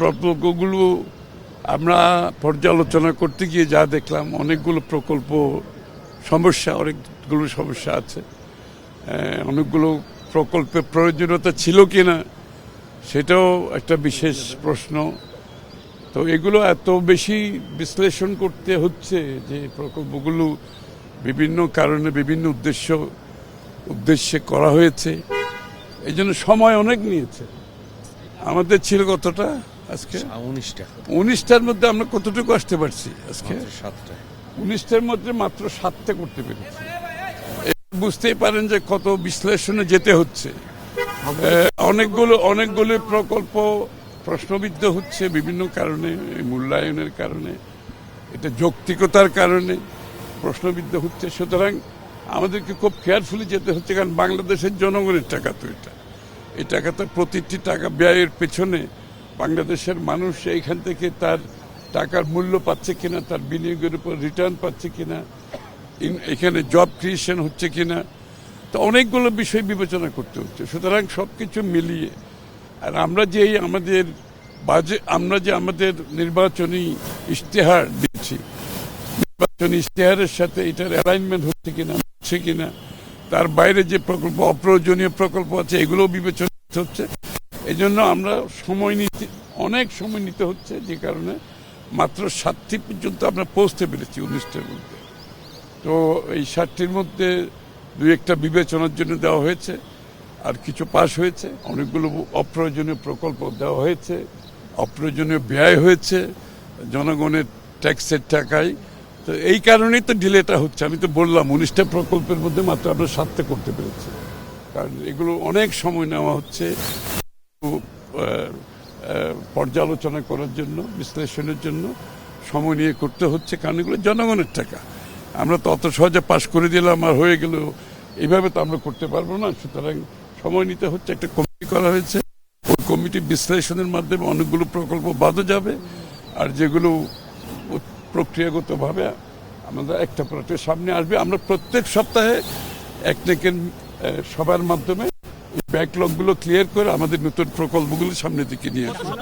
প্রকল্পগুলো আমরা পর্যালোচনা করতে গিয়ে যা দেখলাম, অনেকগুলো প্রকল্প অনেকগুলো সমস্যা আছে। অনেকগুলো প্রকল্পের প্রয়োজনীয়তা ছিল কিনা সেটাও একটা বিশেষ প্রশ্ন। তো এগুলো এত বেশি বিশ্লেষণ করতে হচ্ছে যে প্রকল্পগুলো বিভিন্ন কারণে বিভিন্ন উদ্দেশ্যে করা হয়েছে, এই জন্য সময় অনেক নিয়েছে। আমাদের ছিল কতটা আজকে 19টার মধ্যে আমরা কতটুকু আসতে পারছি আজকে 19টার মধ্যে মাত্র 7টা করতে পেরেছি। বুঝতেই পারেন যে কত বিশ্লেষণে যেতে হচ্ছে। অনেকগুলো প্রকল্প প্রশ্নবিদ্ধ হচ্ছে বিভিন্ন কারণে, মূল্যায়নের কারণে, এটা যৌক্তিকতার কারণে প্রশ্নবিদ্ধ হচ্ছে। সুতরাং আমাদেরকে খুব কেয়ারফুলি যেতে হচ্ছে, কারণ বাংলাদেশের জনগণের টাকা তো এই টাকা তো প্রতিটি টাকা ব্যয়ের পেছনে বাংলাদেশের মানুষ এইখান থেকে তার টাকার মূল্য পাচ্ছে কিনা, তার বিনিয়োগের উপর রিটার্ন পাচ্ছে কিনা, এখানে জব ক্রিয়েশন হচ্ছে কিনা, তো অনেকগুলো বিষয় বিবেচনা করতে হচ্ছে। সুতরাং সবকিছু মিলিয়ে আর আমরা যে আমাদের নির্বাচনী ইশতেহার দিচ্ছি, নির্বাচনী ইশতেহারের সাথে এটার অ্যালাইনমেন্ট হচ্ছে কিনা, তার বাইরে যে প্রকল্প, অপ্রয়োজনীয় প্রকল্প আছে, এগুলো বিবেচনা হচ্ছে। এই জন্য আমরা অনেক সময় নিতে হচ্ছে, যে কারণে মাত্র 7টি পর্যন্ত আমরা পৌঁছতে পেরেছি 19টার মধ্যে। তো এই 7টির মধ্যে 2-1টা বিবেচনার জন্য দেওয়া হয়েছে, আর কিছু পাশ হয়েছে। অনেকগুলো অপ্রয়োজনীয় প্রকল্প দেওয়া হয়েছে, অপ্রয়োজনীয় ব্যয় হয়েছে জনগণের ট্যাক্সের টাকায়। তো এই কারণেই তো ডিলেটা হচ্ছে। আমি তো বললাম 19টা প্রকল্পের মধ্যে মাত্র আমরা 7টা করতে পেরেছি, কারণ এগুলো অনেক সময় নেওয়া হচ্ছে পর্যালোচনা করার জন্য, বিশ্লেষণের জন্য সময় নিয়ে করতে হচ্ছে, কারণ এগুলো জনগণের টাকা। আমরা তো অত সহজে পাশ করে দিলাম আর হয়ে গেল, এইভাবে তো আমরা করতে পারবো না। সুতরাং সময় নিতে হচ্ছে। একটা কমিটি করা হয়েছে, ওই কমিটি বিশ্লেষণের মাধ্যমে অনেকগুলো প্রকল্প বাদও যাবে, আর যেগুলো প্রক্রিয়াগতভাবে আমাদের একটা প্রজেক্টের সামনে আসবে। আমরা প্রত্যেক সপ্তাহে একনেকের সবার মাধ্যমে ব্যাকলগগুলো ক্লিয়ার করে আমাদের নতুন প্রকল্পগুলো সামনের দিকে নিয়ে আসবো।